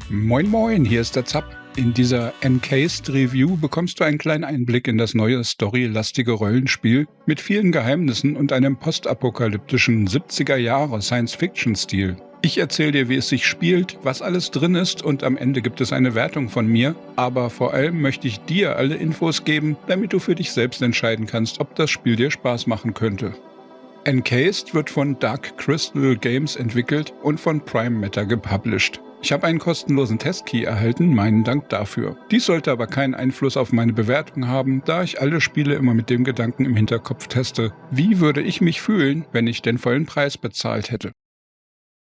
Moin moin, hier ist der Zapp. In dieser Encased Review bekommst du einen kleinen Einblick in das neue storylastige Rollenspiel mit vielen Geheimnissen und einem postapokalyptischen 70er-Jahre Science-Fiction-Stil. Ich erzähle dir, wie es sich spielt, was alles drin ist und am Ende gibt es eine Wertung von mir, aber vor allem möchte ich dir alle Infos geben, damit du für dich selbst entscheiden kannst, ob das Spiel dir Spaß machen könnte. Encased wird von Dark Crystal Games entwickelt und von Prime Matter gepublished. Ich habe einen kostenlosen Testkey erhalten, meinen Dank dafür. Dies sollte aber keinen Einfluss auf meine Bewertung haben, da ich alle Spiele immer mit dem Gedanken im Hinterkopf teste: Wie würde ich mich fühlen, wenn ich den vollen Preis bezahlt hätte?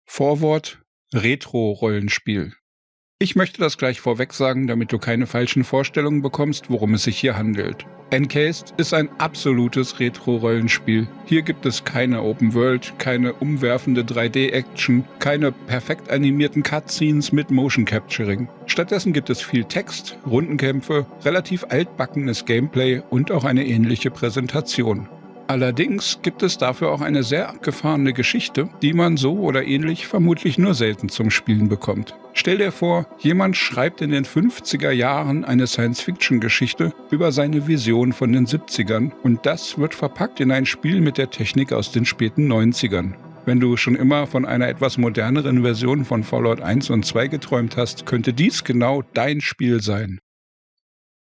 Vorwort: Retro-Rollenspiel. Ich möchte das gleich vorweg sagen, damit du keine falschen Vorstellungen bekommst, worum es sich hier handelt. Encased ist ein absolutes Retro-Rollenspiel. Hier gibt es keine Open World, keine umwerfende 3D-Action, keine perfekt animierten Cutscenes mit Motion Capturing. Stattdessen gibt es viel Text, Rundenkämpfe, relativ altbackenes Gameplay und auch eine ähnliche Präsentation. Allerdings gibt es dafür auch eine sehr abgefahrene Geschichte, die man so oder ähnlich vermutlich nur selten zum Spielen bekommt. Stell dir vor, jemand schreibt in den 50er Jahren eine Science-Fiction-Geschichte über seine Vision von den 70ern und das wird verpackt in ein Spiel mit der Technik aus den späten 90ern. Wenn du schon immer von einer etwas moderneren Version von Fallout 1 und 2 geträumt hast, könnte dies genau dein Spiel sein.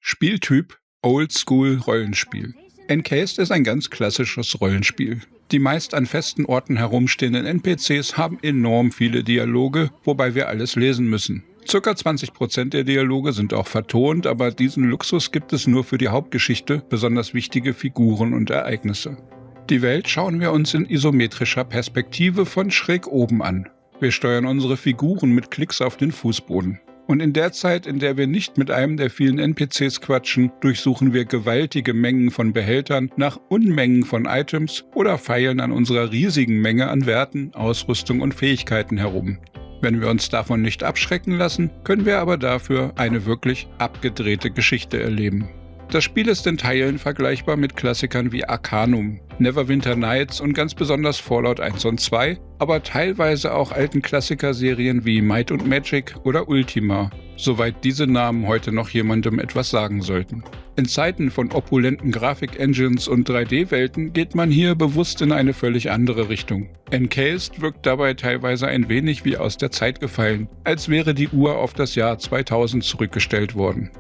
Spieltyp: Oldschool-Rollenspiel. Encased ist ein ganz klassisches Rollenspiel. Die meist an festen Orten herumstehenden NPCs haben enorm viele Dialoge, wobei wir alles lesen müssen. Circa 20% der Dialoge sind auch vertont, aber diesen Luxus gibt es nur für die Hauptgeschichte, besonders wichtige Figuren und Ereignisse. Die Welt schauen wir uns in isometrischer Perspektive von schräg oben an. Wir steuern unsere Figuren mit Klicks auf den Fußboden. Und in der Zeit, in der wir nicht mit einem der vielen NPCs quatschen, durchsuchen wir gewaltige Mengen von Behältern nach Unmengen von Items oder feilen an unserer riesigen Menge an Werten, Ausrüstung und Fähigkeiten herum. Wenn wir uns davon nicht abschrecken lassen, können wir aber dafür eine wirklich abgedrehte Geschichte erleben. Das Spiel ist in Teilen vergleichbar mit Klassikern wie Arcanum, Neverwinter Nights und ganz besonders Fallout 1 und 2, aber teilweise auch alten Klassikerserien wie Might and Magic oder Ultima, soweit diese Namen heute noch jemandem etwas sagen sollten. In Zeiten von opulenten Grafik-Engines und 3D-Welten geht man hier bewusst in eine völlig andere Richtung. Encased wirkt dabei teilweise ein wenig wie aus der Zeit gefallen, als wäre die Uhr auf das Jahr 2000 zurückgestellt worden.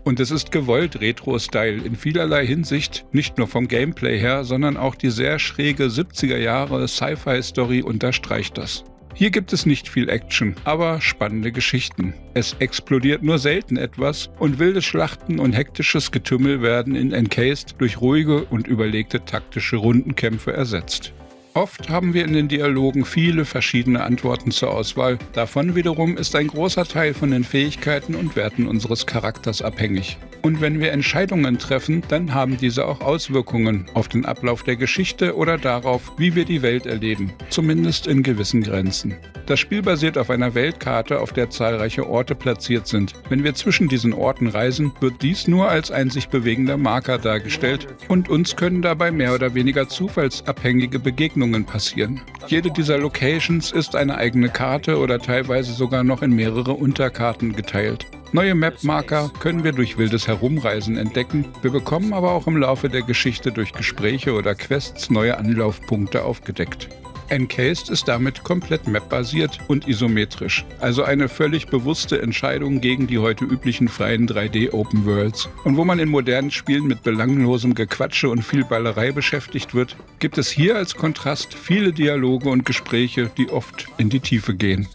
Und es ist gewollt Retro-Style in vielerlei Hinsicht, nicht nur vom Gameplay her, sondern auch die sehr schräge 70er-Jahre Sci-Fi-Story unterstreicht das. Hier gibt es nicht viel Action, aber spannende Geschichten. Es explodiert nur selten etwas und wilde Schlachten und hektisches Getümmel werden in Encased durch ruhige und überlegte taktische Rundenkämpfe ersetzt. Oft haben wir in den Dialogen viele verschiedene Antworten zur Auswahl. Davon wiederum ist ein großer Teil von den Fähigkeiten und Werten unseres Charakters abhängig. Und wenn wir Entscheidungen treffen, dann haben diese auch Auswirkungen auf den Ablauf der Geschichte oder darauf, wie wir die Welt erleben, zumindest in gewissen Grenzen. Das Spiel basiert auf einer Weltkarte, auf der zahlreiche Orte platziert sind. Wenn wir zwischen diesen Orten reisen, wird dies nur als ein sich bewegender Marker dargestellt und uns können dabei mehr oder weniger zufallsabhängige Begegnungen passieren. Jede dieser Locations ist eine eigene Karte oder teilweise sogar noch in mehrere Unterkarten geteilt. Neue Map-Marker können wir durch wildes Herumreisen entdecken, wir bekommen aber auch im Laufe der Geschichte durch Gespräche oder Quests neue Anlaufpunkte aufgedeckt. Encased ist damit komplett map-basiert und isometrisch, also eine völlig bewusste Entscheidung gegen die heute üblichen freien 3D-Open Worlds. Und wo man in modernen Spielen mit belanglosem Gequatsche und viel Ballerei beschäftigt wird, gibt es hier als Kontrast viele Dialoge und Gespräche, die oft in die Tiefe gehen.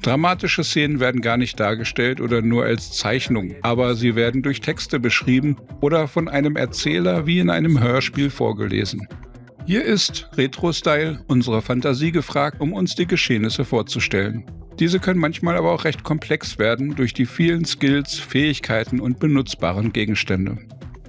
Dramatische Szenen werden gar nicht dargestellt oder nur als Zeichnung, aber sie werden durch Texte beschrieben oder von einem Erzähler wie in einem Hörspiel vorgelesen. Hier ist Retro-Style unsere Fantasie gefragt, um uns die Geschehnisse vorzustellen. Diese können manchmal aber auch recht komplex werden durch die vielen Skills, Fähigkeiten und benutzbaren Gegenstände.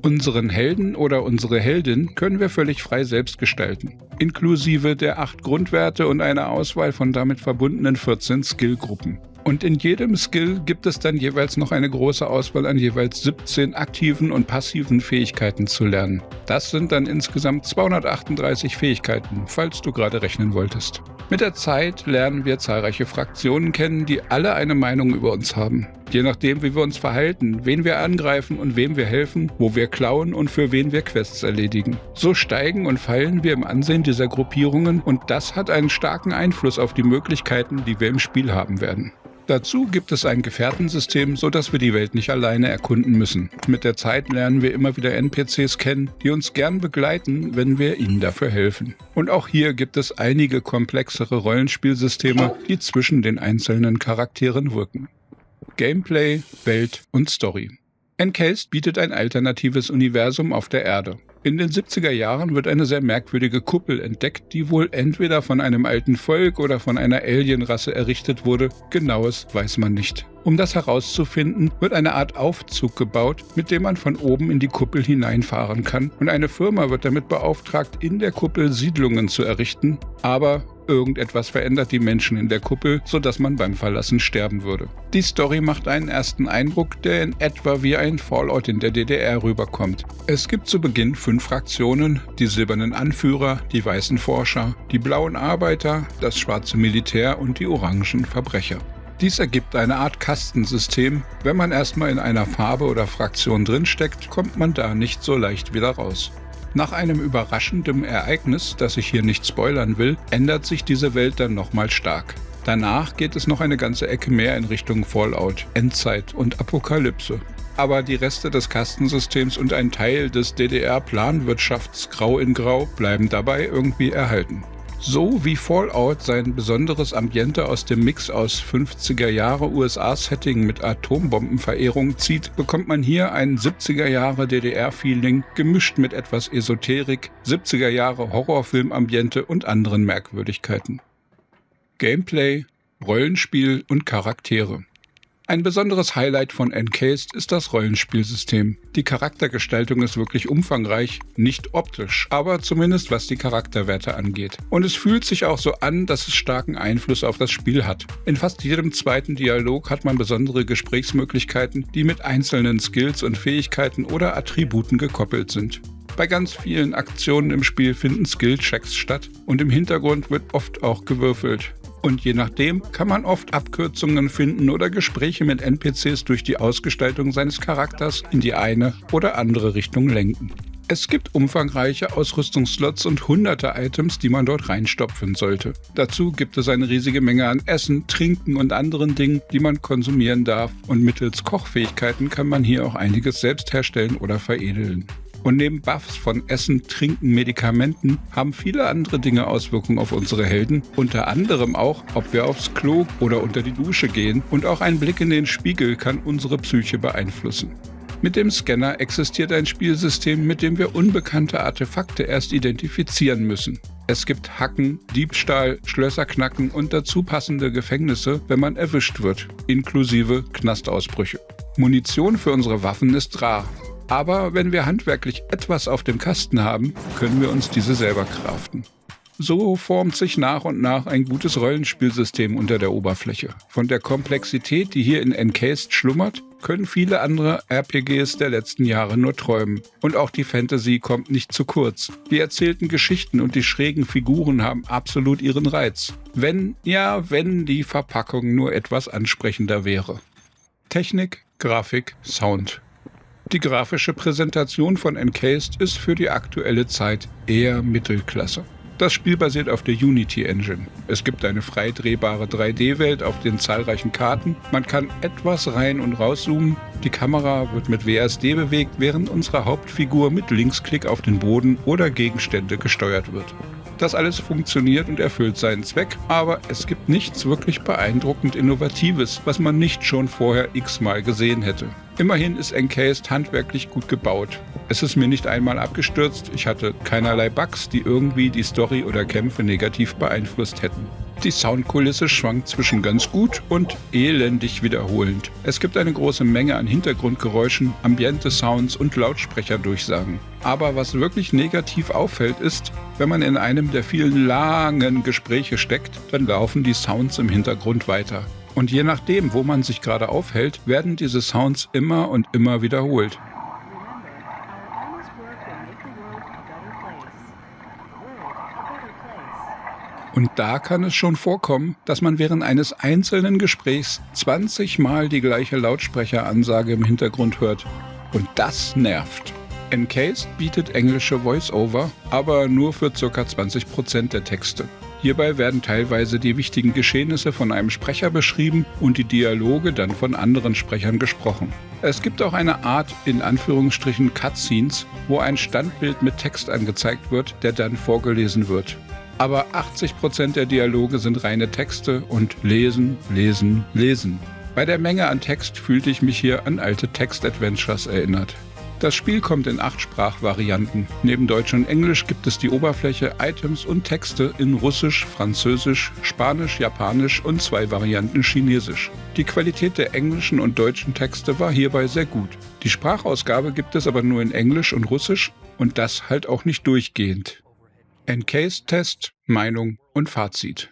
Unseren Helden oder unsere Heldin können wir völlig frei selbst gestalten, inklusive der 8 Grundwerte und einer Auswahl von damit verbundenen 14 Skillgruppen. Und in jedem Skill gibt es dann jeweils noch eine große Auswahl an jeweils 17 aktiven und passiven Fähigkeiten zu lernen. Das sind dann insgesamt 238 Fähigkeiten, falls du gerade rechnen wolltest. Mit der Zeit lernen wir zahlreiche Fraktionen kennen, die alle eine Meinung über uns haben. Je nachdem, wie wir uns verhalten, wen wir angreifen und wem wir helfen, wo wir klauen und für wen wir Quests erledigen. So steigen und fallen wir im Ansehen dieser Gruppierungen und das hat einen starken Einfluss auf die Möglichkeiten, die wir im Spiel haben werden. Dazu gibt es ein Gefährtensystem, sodass wir die Welt nicht alleine erkunden müssen. Mit der Zeit lernen wir immer wieder NPCs kennen, die uns gern begleiten, wenn wir ihnen dafür helfen. Und auch hier gibt es einige komplexere Rollenspielsysteme, die zwischen den einzelnen Charakteren wirken. Gameplay, Welt und Story. Encased bietet ein alternatives Universum auf der Erde. In den 70er Jahren wird eine sehr merkwürdige Kuppel entdeckt, die wohl entweder von einem alten Volk oder von einer Alienrasse errichtet wurde. Genaues weiß man nicht. Um das herauszufinden, wird eine Art Aufzug gebaut, mit dem man von oben in die Kuppel hineinfahren kann. Und eine Firma wird damit beauftragt, in der Kuppel Siedlungen zu errichten. Aber irgendetwas verändert die Menschen in der Kuppel, sodass man beim Verlassen sterben würde. Die Story macht einen ersten Eindruck, der in etwa wie ein Fallout in der DDR rüberkommt. Es gibt zu Beginn 5 Fraktionen: die silbernen Anführer, die weißen Forscher, die blauen Arbeiter, das schwarze Militär und die orangen Verbrecher. Dies ergibt eine Art Kastensystem. Wenn man erstmal in einer Farbe oder Fraktion drinsteckt, kommt man da nicht so leicht wieder raus. Nach einem überraschenden Ereignis, das ich hier nicht spoilern will, ändert sich diese Welt dann nochmal stark. Danach geht es noch eine ganze Ecke mehr in Richtung Fallout, Endzeit und Apokalypse. Aber die Reste des Kastensystems und ein Teil des DDR-Planwirtschafts Grau in Grau bleiben dabei irgendwie erhalten. So wie Fallout sein besonderes Ambiente aus dem Mix aus 50er Jahre USA-Setting mit Atombombenverehrung zieht, bekommt man hier ein 70er Jahre DDR-Feeling gemischt mit etwas Esoterik, 70er Jahre Horrorfilm-Ambiente und anderen Merkwürdigkeiten. Gameplay, Rollenspiel und Charaktere. Ein besonderes Highlight von Encased ist das Rollenspielsystem. Die Charaktergestaltung ist wirklich umfangreich, nicht optisch, aber zumindest was die Charakterwerte angeht. Und es fühlt sich auch so an, dass es starken Einfluss auf das Spiel hat. In fast jedem zweiten Dialog hat man besondere Gesprächsmöglichkeiten, die mit einzelnen Skills und Fähigkeiten oder Attributen gekoppelt sind. Bei ganz vielen Aktionen im Spiel finden Skill-Checks statt und im Hintergrund wird oft auch gewürfelt. Und je nachdem kann man oft Abkürzungen finden oder Gespräche mit NPCs durch die Ausgestaltung seines Charakters in die eine oder andere Richtung lenken. Es gibt umfangreiche Ausrüstungsslots und hunderte Items, die man dort reinstopfen sollte. Dazu gibt es eine riesige Menge an Essen, Trinken und anderen Dingen, die man konsumieren darf. Und mittels Kochfähigkeiten kann man hier auch einiges selbst herstellen oder veredeln. Und neben Buffs von Essen, Trinken, Medikamenten haben viele andere Dinge Auswirkungen auf unsere Helden, unter anderem auch, ob wir aufs Klo oder unter die Dusche gehen, und auch ein Blick in den Spiegel kann unsere Psyche beeinflussen. Mit dem Scanner existiert ein Spielsystem, mit dem wir unbekannte Artefakte erst identifizieren müssen. Es gibt Hacken, Diebstahl, Schlösser knacken und dazu passende Gefängnisse, wenn man erwischt wird, inklusive Knastausbrüche. Munition für unsere Waffen ist rar. Aber wenn wir handwerklich etwas auf dem Kasten haben, können wir uns diese selber craften. So formt sich nach und nach ein gutes Rollenspielsystem unter der Oberfläche. Von der Komplexität, die hier in Encased schlummert, können viele andere RPGs der letzten Jahre nur träumen. Und auch die Fantasy kommt nicht zu kurz. Die erzählten Geschichten und die schrägen Figuren haben absolut ihren Reiz. Wenn die Verpackung nur etwas ansprechender wäre. Technik, Grafik, Sound. Die grafische Präsentation von Encased ist für die aktuelle Zeit eher Mittelklasse. Das Spiel basiert auf der Unity Engine. Es gibt eine frei drehbare 3D-Welt auf den zahlreichen Karten. Man kann etwas rein- und rauszoomen. Die Kamera wird mit WASD bewegt, während unsere Hauptfigur mit Linksklick auf den Boden oder Gegenstände gesteuert wird. Das alles funktioniert und erfüllt seinen Zweck, aber es gibt nichts wirklich beeindruckend Innovatives, was man nicht schon vorher x-mal gesehen hätte. Immerhin ist Encased handwerklich gut gebaut. Es ist mir nicht einmal abgestürzt, ich hatte keinerlei Bugs, die irgendwie die Story oder Kämpfe negativ beeinflusst hätten. Die Soundkulisse schwankt zwischen ganz gut und elendig wiederholend. Es gibt eine große Menge an Hintergrundgeräuschen, Ambiente-Sounds und Lautsprecherdurchsagen. Aber was wirklich negativ auffällt ist, wenn man in einem der vielen langen Gespräche steckt, dann laufen die Sounds im Hintergrund weiter. Und je nachdem, wo man sich gerade aufhält, werden diese Sounds immer und immer wiederholt. Und da kann es schon vorkommen, dass man während eines einzelnen Gesprächs 20 Mal die gleiche Lautsprecheransage im Hintergrund hört. Und das nervt. Encased bietet englische Voice-Over, aber nur für ca. 20% der Texte. Hierbei werden teilweise die wichtigen Geschehnisse von einem Sprecher beschrieben und die Dialoge dann von anderen Sprechern gesprochen. Es gibt auch eine Art, in Anführungsstrichen Cutscenes, wo ein Standbild mit Text angezeigt wird, der dann vorgelesen wird. Aber 80% der Dialoge sind reine Texte und lesen, lesen, lesen. Bei der Menge an Text fühlte ich mich hier an alte Text-Adventures erinnert. Das Spiel kommt in 8 Sprachvarianten. Neben Deutsch und Englisch gibt es die Oberfläche, Items und Texte in Russisch, Französisch, Spanisch, Japanisch und 2 Varianten Chinesisch. Die Qualität der englischen und deutschen Texte war hierbei sehr gut. Die Sprachausgabe gibt es aber nur in Englisch und Russisch und das halt auch nicht durchgehend. Encased-Test, Meinung und Fazit.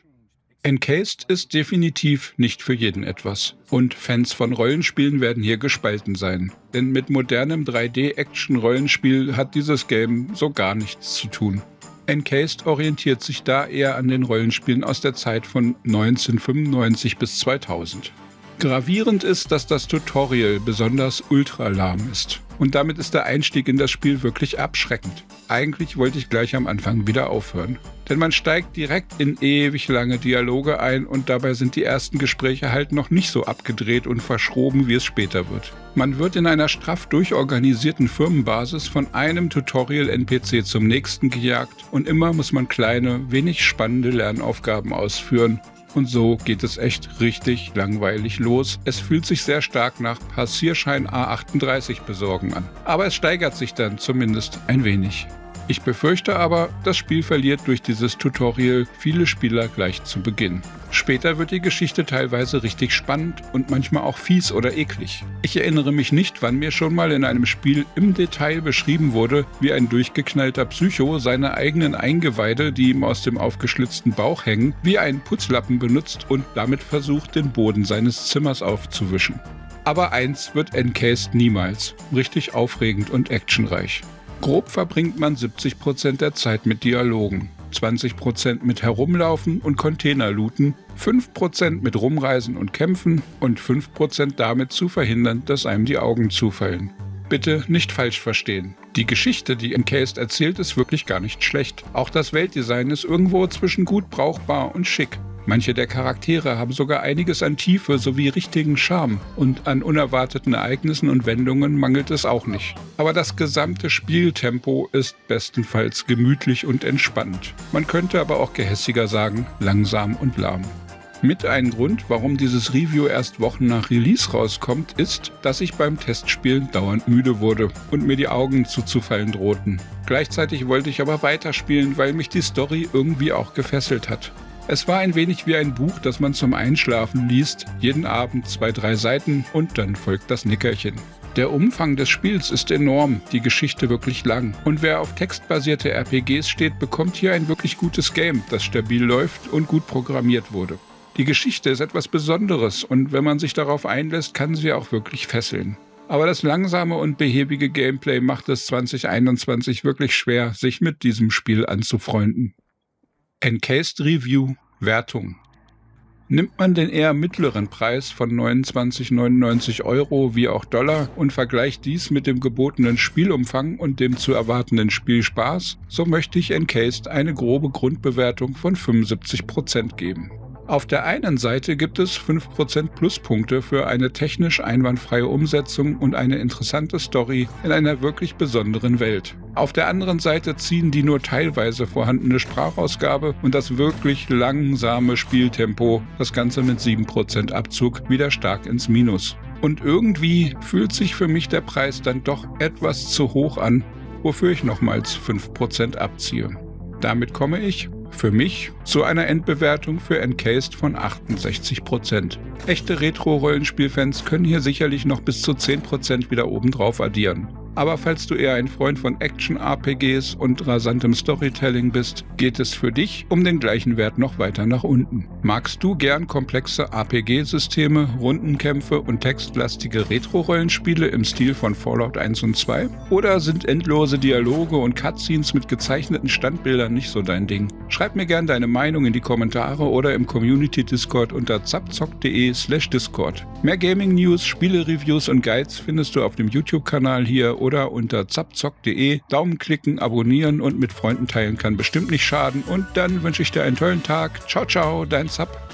Encased ist definitiv nicht für jeden etwas. Und Fans von Rollenspielen werden hier gespalten sein. Denn mit modernem 3D-Action-Rollenspiel hat dieses Game so gar nichts zu tun. Encased orientiert sich da eher an den Rollenspielen aus der Zeit von 1995 bis 2000. Gravierend ist, dass das Tutorial besonders ultralahm ist. Und damit ist der Einstieg in das Spiel wirklich abschreckend. Eigentlich wollte ich gleich am Anfang wieder aufhören. Denn man steigt direkt in ewig lange Dialoge ein und dabei sind die ersten Gespräche halt noch nicht so abgedreht und verschroben, wie es später wird. Man wird in einer straff durchorganisierten Firmenbasis von einem Tutorial-NPC zum nächsten gejagt und immer muss man kleine, wenig spannende Lernaufgaben ausführen. Und so geht es echt richtig langweilig los. Es fühlt sich sehr stark nach Passierschein A38 besorgen an. Aber es steigert sich dann zumindest ein wenig. Ich befürchte aber, das Spiel verliert durch dieses Tutorial viele Spieler gleich zu Beginn. Später wird die Geschichte teilweise richtig spannend und manchmal auch fies oder eklig. Ich erinnere mich nicht, wann mir schon mal in einem Spiel im Detail beschrieben wurde, wie ein durchgeknallter Psycho seine eigenen Eingeweide, die ihm aus dem aufgeschlitzten Bauch hängen, wie einen Putzlappen benutzt und damit versucht, den Boden seines Zimmers aufzuwischen. Aber eins wird Encased niemals: richtig aufregend und actionreich. Grob verbringt man 70% der Zeit mit Dialogen, 20% mit Herumlaufen und Container looten, 5% mit Rumreisen und Kämpfen und 5% damit zu verhindern, dass einem die Augen zufallen. Bitte nicht falsch verstehen. Die Geschichte, die Encased erzählt, ist wirklich gar nicht schlecht. Auch das Weltdesign ist irgendwo zwischen gut brauchbar und schick. Manche der Charaktere haben sogar einiges an Tiefe sowie richtigen Charme und an unerwarteten Ereignissen und Wendungen mangelt es auch nicht. Aber das gesamte Spieltempo ist bestenfalls gemütlich und entspannt. Man könnte aber auch gehässiger sagen, langsam und lahm. Mit ein Grund, warum dieses Review erst Wochen nach Release rauskommt, ist, dass ich beim Testspielen dauernd müde wurde und mir die Augen zuzufallen drohten. Gleichzeitig wollte ich aber weiterspielen, weil mich die Story irgendwie auch gefesselt hat. Es war ein wenig wie ein Buch, das man zum Einschlafen liest, jeden Abend 2-3 Seiten und dann folgt das Nickerchen. Der Umfang des Spiels ist enorm, die Geschichte wirklich lang. Und wer auf textbasierte RPGs steht, bekommt hier ein wirklich gutes Game, das stabil läuft und gut programmiert wurde. Die Geschichte ist etwas Besonderes und wenn man sich darauf einlässt, kann sie auch wirklich fesseln. Aber das langsame und behäbige Gameplay macht es 2021 wirklich schwer, sich mit diesem Spiel anzufreunden. Encased Review Wertung. Nimmt man den eher mittleren Preis von 29,99 € wie auch Dollar und vergleicht dies mit dem gebotenen Spielumfang und dem zu erwartenden Spielspaß, so möchte ich Encased eine grobe Grundbewertung von 75% geben. Auf der einen Seite gibt es 5% Pluspunkte für eine technisch einwandfreie Umsetzung und eine interessante Story in einer wirklich besonderen Welt. Auf der anderen Seite ziehen die nur teilweise vorhandene Sprachausgabe und das wirklich langsame Spieltempo, das Ganze mit 7% Abzug, wieder stark ins Minus. Und irgendwie fühlt sich für mich der Preis dann doch etwas zu hoch an, wofür ich nochmals 5% abziehe. Damit komme ich für mich zu einer Endbewertung für Encased von 68%. Echte Retro-Rollenspielfans können hier sicherlich noch bis zu 10% wieder obendrauf addieren. Aber falls du eher ein Freund von Action-RPGs und rasantem Storytelling bist, geht es für dich um den gleichen Wert noch weiter nach unten. Magst du gern komplexe RPG-Systeme, Rundenkämpfe und textlastige Retro-Rollenspiele im Stil von Fallout 1 und 2? Oder sind endlose Dialoge und Cutscenes mit gezeichneten Standbildern nicht so dein Ding? Schreib mir gern deine Meinung in die Kommentare oder im Community-Discord unter zapzock.de/discord. Mehr Gaming-News, Spiele-Reviews und Guides findest du auf dem YouTube-Kanal hier oder unter zapzock.de. Daumen klicken, abonnieren und mit Freunden teilen kann bestimmt nicht schaden. Und dann wünsche ich dir einen tollen Tag. Ciao, ciao, dein Zap.